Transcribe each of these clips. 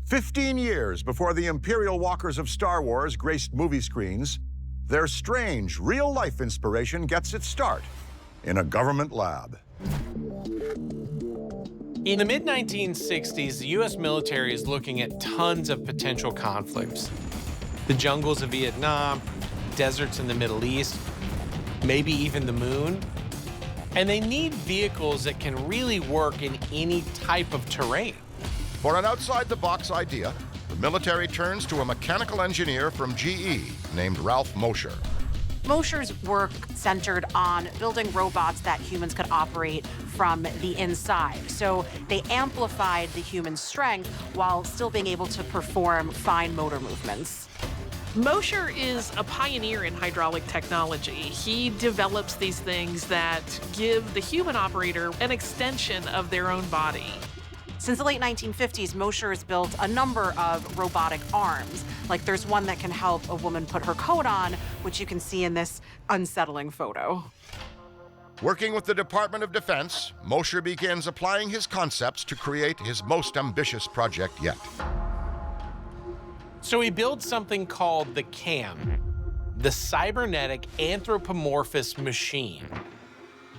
15 years before the Imperial walkers of Star Wars graced movie screens, their strange, real-life inspiration gets its start in a government lab. In the mid-1960s, the U.S. military is looking at tons of potential conflicts. The jungles of Vietnam, deserts in the Middle East, maybe even the moon. And they need vehicles that can really work in any type of terrain. For an outside-the-box idea, the military turns to a mechanical engineer from GE named Ralph Mosher. Mosher's work centered on building robots that humans could operate from the inside. So they amplified the human strength while still being able to perform fine motor movements. Mosher is a pioneer in hydraulic technology. He develops these things that give the human operator an extension of their own body. Since the late 1950s, Mosher has built a number of robotic arms. Like there's one that can help a woman put her coat on, which you can see in this unsettling photo. Working with the Department of Defense, Mosher begins applying his concepts to create his most ambitious project yet. So he builds something called the CAM, the Cybernetic Anthropomorphous Machine.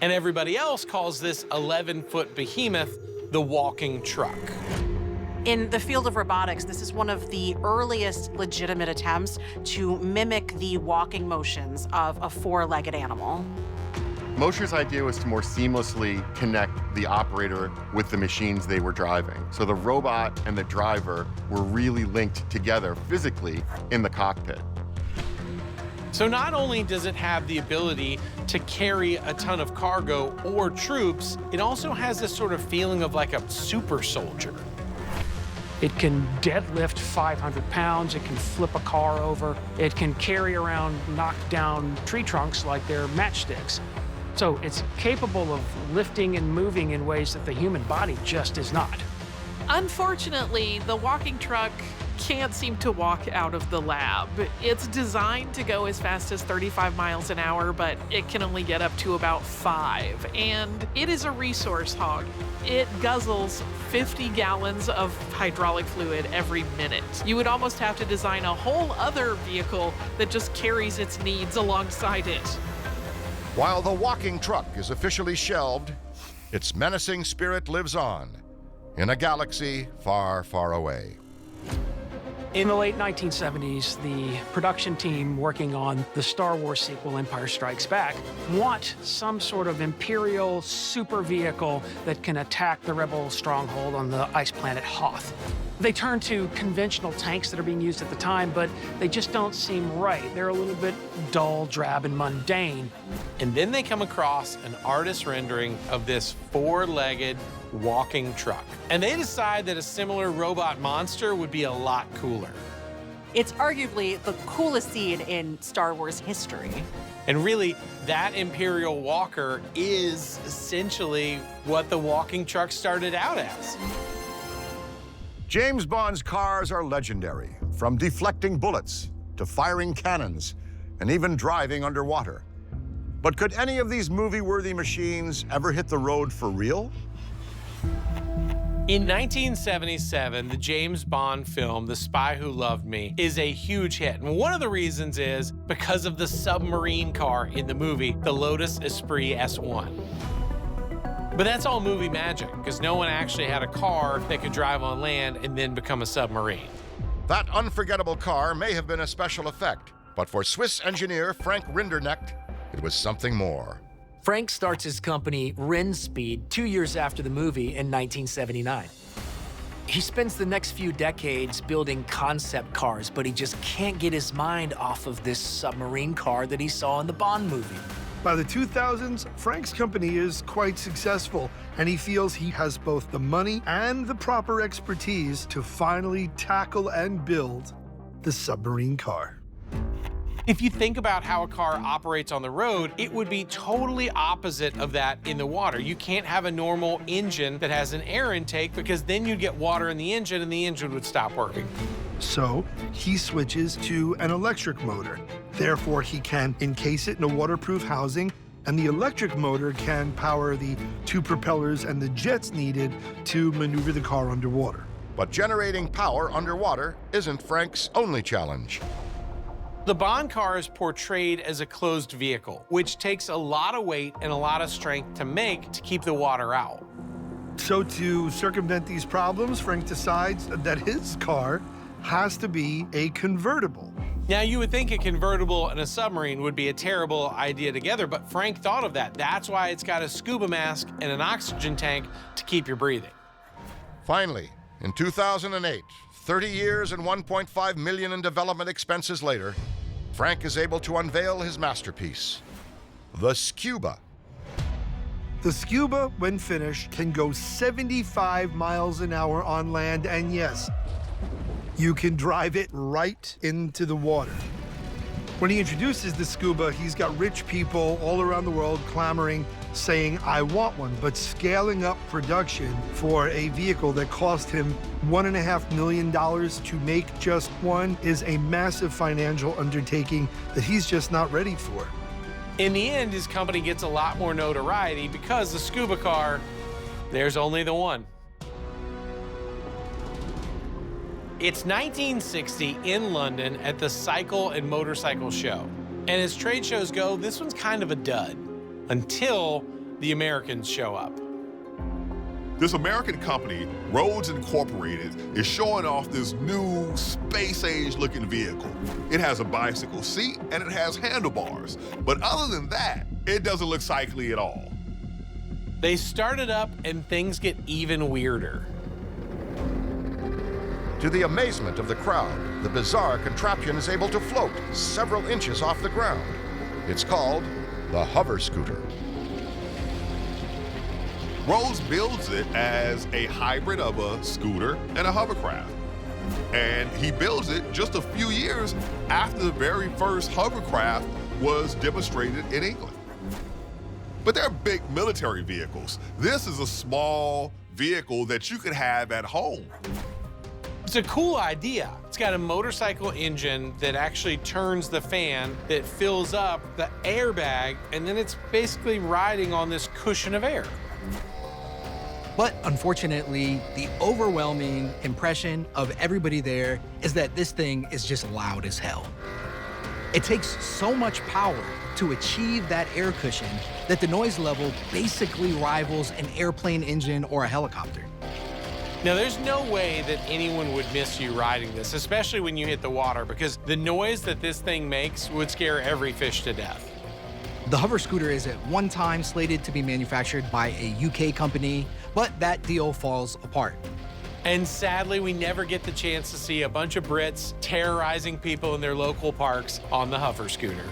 And everybody else calls this 11-foot behemoth the walking truck. In the field of robotics, this is one of the earliest legitimate attempts to mimic the walking motions of a four-legged animal. Mosher's idea was to more seamlessly connect the operator with the machines they were driving. So the robot and the driver were really linked together physically in the cockpit. So not only does it have the ability to carry a ton of cargo or troops, it also has this sort of feeling of like a super soldier. It can deadlift 500 pounds, it can flip a car over, it can carry around knocked down tree trunks like they're matchsticks. So it's capable of lifting and moving in ways that the human body just is not. Unfortunately, the walking truck can't seem to walk out of the lab. It's designed to go as fast as 35 miles an hour, but it can only get up to about 5. And it is a resource hog. It guzzles 50 gallons of hydraulic fluid every minute. You would almost have to design a whole other vehicle that just carries its needs alongside it. While the walking truck is officially shelved, its menacing spirit lives on in a galaxy far, far away. In the late 1970s, the production team working on the Star Wars sequel, Empire Strikes Back, want some sort of Imperial super vehicle that can attack the Rebel stronghold on the ice planet Hoth. They turn to conventional tanks that are being used at the time, but they just don't seem right. They're a little bit dull, drab, and mundane. And then they come across an artist rendering of this four-legged walking truck. And they decide that a similar robot monster would be a lot cooler. It's arguably the coolest scene in Star Wars history. And really, that Imperial walker is essentially what the walking truck started out as. James Bond's cars are legendary, from deflecting bullets to firing cannons and even driving underwater. But could any of these movie-worthy machines ever hit the road for real? In 1977, the James Bond film, The Spy Who Loved Me, is a huge hit. And one of the reasons is because of the submarine car in the movie, the Lotus Esprit S1. But that's all movie magic, because no one actually had a car that could drive on land and then become a submarine. That unforgettable car may have been a special effect, but for Swiss engineer Frank Rinderknecht, it was something more. Frank starts his company, Rinspeed, 2 years after the movie in 1979. He spends the next few decades building concept cars, but he just can't get his mind off of this submarine car that he saw in the Bond movie. By the 2000s, Frank's company is quite successful, and he feels he has both the money and the proper expertise to finally tackle and build the submarine car. If you think about how a car operates on the road, it would be totally opposite of that in the water. You can't have a normal engine that has an air intake, because then you'd get water in the engine and the engine would stop working. So he switches to an electric motor. Therefore, he can encase it in a waterproof housing, and the electric motor can power the two propellers and the jets needed to maneuver the car underwater. But generating power underwater isn't Frank's only challenge. The Bond car is portrayed as a closed vehicle, which takes a lot of weight and a lot of strength to make to keep the water out. So to circumvent these problems, Frank decides that his car has to be a convertible. Now, you would think a convertible and a submarine would be a terrible idea together, but Frank thought of that. That's why it's got a scuba mask and an oxygen tank to keep you breathing. Finally, in 2008, 30 years and $1.5 million in development expenses later, Frank is able to unveil his masterpiece, the Scuba. The Scuba, when finished, can go 75 miles an hour on land, and yes, you can drive it right into the water. When he introduces the Scuba, he's got rich people all around the world clamoring, saying, I want one, but scaling up production for a vehicle that cost him $1.5 million to make just one is a massive financial undertaking that he's just not ready for. In the end, his company gets a lot more notoriety because the scuba car, there's only the one. It's 1960 in London at the Cycle and Motorcycle Show. And as trade shows go, this one's kind of a dud until the Americans show up. This American company, Rhodes Incorporated, is showing off this new space-age looking vehicle. It has a bicycle seat and it has handlebars. But other than that, it doesn't look cycly at all. They start it up and things get even weirder. To the amazement of the crowd, the bizarre contraption is able to float several inches off the ground. It's called the hover scooter. Rhodes builds it as a hybrid of a scooter and a hovercraft. And he builds it just a few years after the very first hovercraft was demonstrated in England. But they're big military vehicles. This is a small vehicle that you could have at home. It's a cool idea. It's got a motorcycle engine that actually turns the fan that fills up the airbag, and then it's basically riding on this cushion of air. But unfortunately, the overwhelming impression of everybody there is that this thing is just loud as hell. It takes so much power to achieve that air cushion that the noise level basically rivals an airplane engine or a helicopter. Now, there's no way that anyone would miss you riding this, especially when you hit the water, because the noise that this thing makes would scare every fish to death. The hover scooter is at one time slated to be manufactured by a UK company, but that deal falls apart. And sadly, we never get the chance to see a bunch of Brits terrorizing people in their local parks on the hover scooter.